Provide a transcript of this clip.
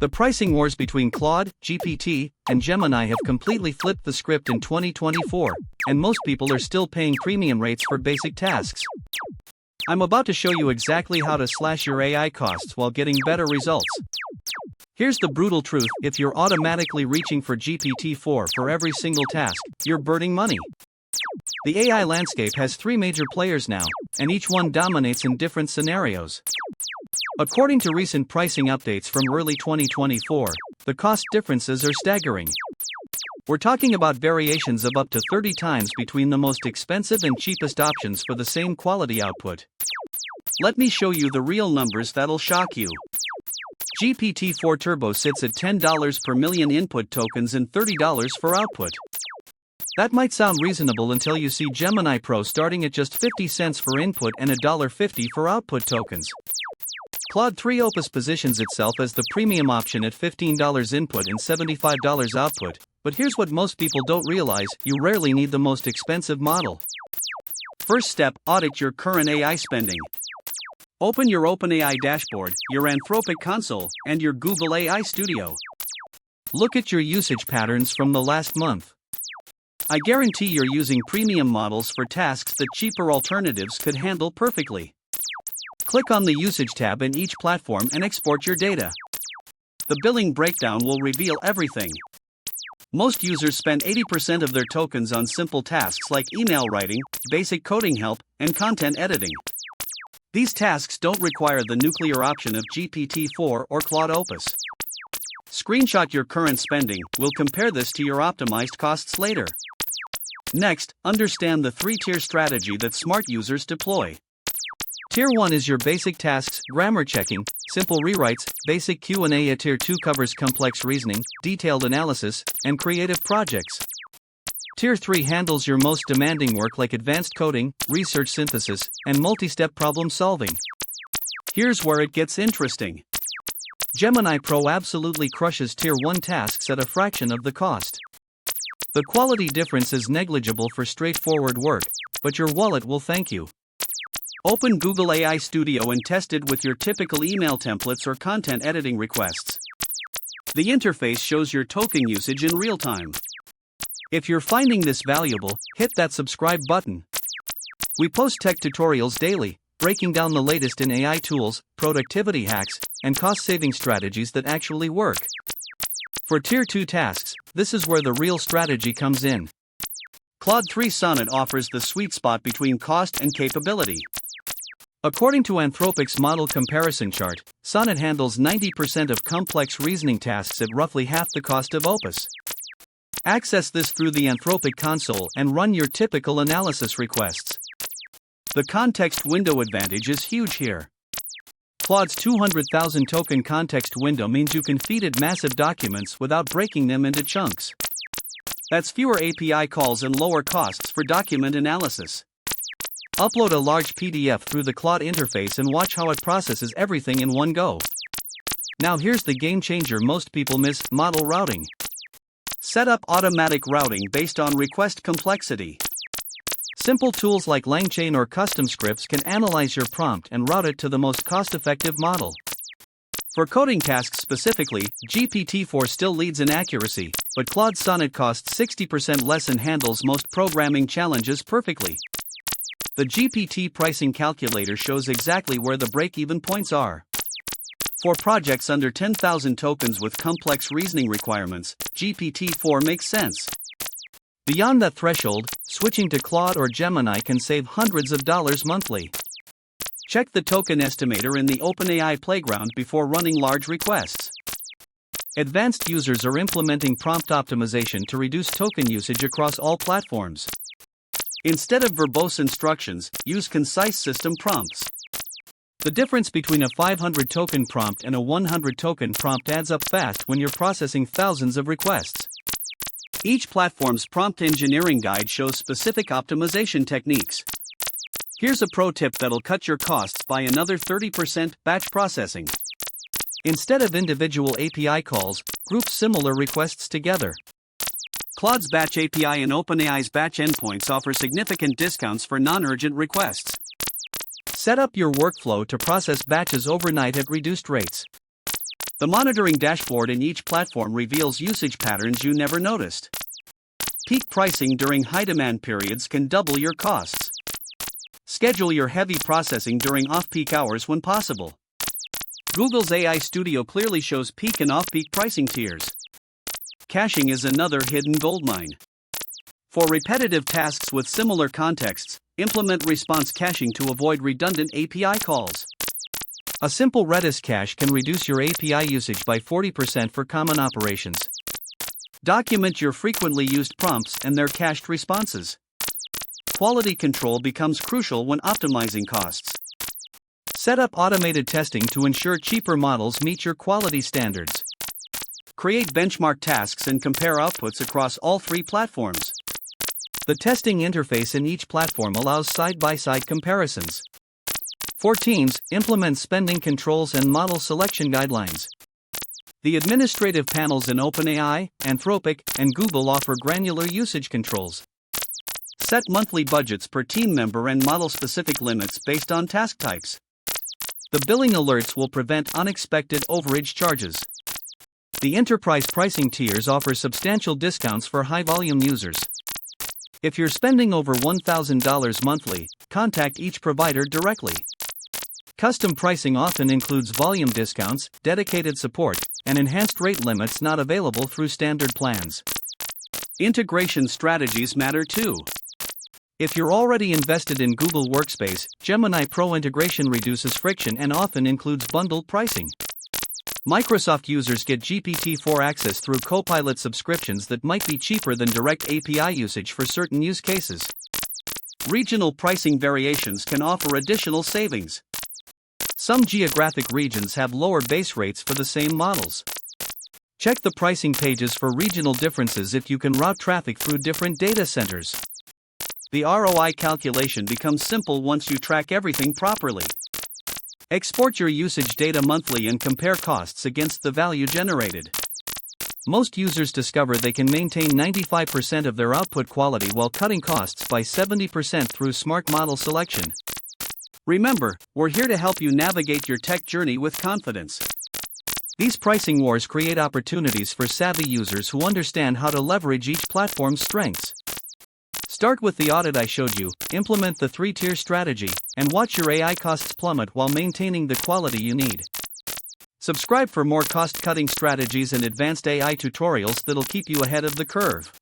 The pricing wars between Claude, GPT, and Gemini have completely flipped the script in 2024, and most people are still paying premium rates for basic tasks. I'm about to show you exactly how to slash your AI costs while getting better results. Here's the brutal truth: if you're automatically reaching for GPT-4 for every single task, you're burning money. The AI landscape has 3 major players now, and each one dominates in different scenarios. According to recent pricing updates from early 2024, the cost differences are staggering. We're talking about variations of up to 30 times between the most expensive and cheapest options for the same quality output. Let me show you the real numbers that'll shock you. GPT-4 Turbo sits at $10 per million input tokens and $30 for output. That might sound reasonable until you see Gemini Pro starting at just 50 cents for input and $1.50 for output tokens. Claude 3 Opus positions itself as the premium option at $15 input and $75 output, but here's what most people don't realize: you rarely need the most expensive model. First step, audit your current AI spending. Open your OpenAI dashboard, your Anthropic console, and your Google AI Studio. Look at your usage patterns from the last month. I guarantee you're using premium models for tasks that cheaper alternatives could handle perfectly. Click on the Usage tab in each platform and export your data. The billing breakdown will reveal everything. Most users spend 80% of their tokens on simple tasks like email writing, basic coding help, and content editing. These tasks don't require the nuclear option of GPT-4 or Claude Opus. Screenshot your current spending. We'll compare this to your optimized costs later. Next, understand the 3-tier strategy that smart users deploy. Tier 1 is your basic tasks, grammar checking, simple rewrites, basic Q&A. Tier 2 covers complex reasoning, detailed analysis, and creative projects. Tier 3 handles your most demanding work like advanced coding, research synthesis, and multi-step problem solving. Here's where it gets interesting. Gemini Pro absolutely crushes Tier 1 tasks at a fraction of the cost. The quality difference is negligible for straightforward work, but your wallet will thank you. Open Google AI Studio and test it with your typical email templates or content editing requests. The interface shows your token usage in real time. If you're finding this valuable, hit that subscribe button. We post tech tutorials daily, breaking down the latest in AI tools, productivity hacks, and cost-saving strategies that actually work. For Tier 2 tasks, this is where the real strategy comes in. Claude 3 Sonnet offers the sweet spot between cost and capability. According to Anthropic's model comparison chart, Sonnet handles 90% of complex reasoning tasks at roughly half the cost of Opus. Access this through the Anthropic console and run your typical analysis requests. The context window advantage is huge here. Claude's 200,000 token context window means you can feed it massive documents without breaking them into chunks. That's fewer API calls and lower costs for document analysis. Upload a large PDF through the Claude interface and watch how it processes everything in one go. Now here's the game changer most people miss: model routing. Set up automatic routing based on request complexity. Simple tools like langchain or custom scripts can analyze your prompt and route it to the most cost-effective model. For coding tasks specifically, GPT-4 still leads in accuracy, but Claude Sonnet costs 60% less and handles most programming challenges perfectly. The GPT pricing calculator shows exactly where the break-even points are. For projects under 10,000 tokens with complex reasoning requirements, GPT-4 makes sense. Beyond that threshold, switching to Claude or Gemini can save hundreds of dollars monthly. Check the token estimator in the OpenAI playground before running large requests. Advanced users are implementing prompt optimization to reduce token usage across all platforms. Instead of verbose instructions, use concise system prompts. The difference between a 500 token prompt and a 100 token prompt adds up fast when you're processing thousands of requests. Each platform's prompt engineering guide shows specific optimization techniques. Here's a pro tip that'll cut your costs by another 30%: batch processing. Instead of individual API calls, group similar requests together. Claude's Batch API and OpenAI's Batch endpoints offer significant discounts for non-urgent requests. Set up your workflow to process batches overnight at reduced rates. The monitoring dashboard in each platform reveals usage patterns you never noticed. Peak pricing during high-demand periods can double your costs. Schedule your heavy processing during off-peak hours when possible. Google's AI Studio clearly shows peak and off-peak pricing tiers. Caching is another hidden goldmine. For repetitive tasks with similar contexts, implement response caching to avoid redundant API calls. A simple Redis cache can reduce your API usage by 40% for common operations. Document your frequently used prompts and their cached responses. Quality control becomes crucial when optimizing costs. Set up automated testing to ensure cheaper models meet your quality standards. Create benchmark tasks and compare outputs across all three platforms. The testing interface in each platform allows side-by-side comparisons. For teams, implement spending controls and model selection guidelines. The administrative panels in OpenAI, Anthropic, and Google offer granular usage controls. Set monthly budgets per team member and model-specific limits based on task types. The billing alerts will prevent unexpected overage charges. The enterprise pricing tiers offer substantial discounts for high-volume users. If you're spending over $1,000 monthly, contact each provider directly. Custom pricing often includes volume discounts, dedicated support, and enhanced rate limits not available through standard plans. Integration strategies matter too. If you're already invested in Google Workspace, Gemini Pro integration reduces friction and often includes bundled pricing. Microsoft users get GPT-4 access through Copilot subscriptions that might be cheaper than direct API usage for certain use cases. Regional pricing variations can offer additional savings. Some geographic regions have lower base rates for the same models. Check the pricing pages for regional differences if you can route traffic through different data centers. The ROI calculation becomes simple once you track everything properly. Export your usage data monthly and compare costs against the value generated. Most users discover they can maintain 95% of their output quality while cutting costs by 70% through smart model selection. Remember, we're here to help you navigate your tech journey with confidence. These pricing wars create opportunities for savvy users who understand how to leverage each platform's strengths. Start with the audit I showed you, implement the 3-tier strategy, and watch your AI costs plummet while maintaining the quality you need. Subscribe for more cost-cutting strategies and advanced AI tutorials that'll keep you ahead of the curve.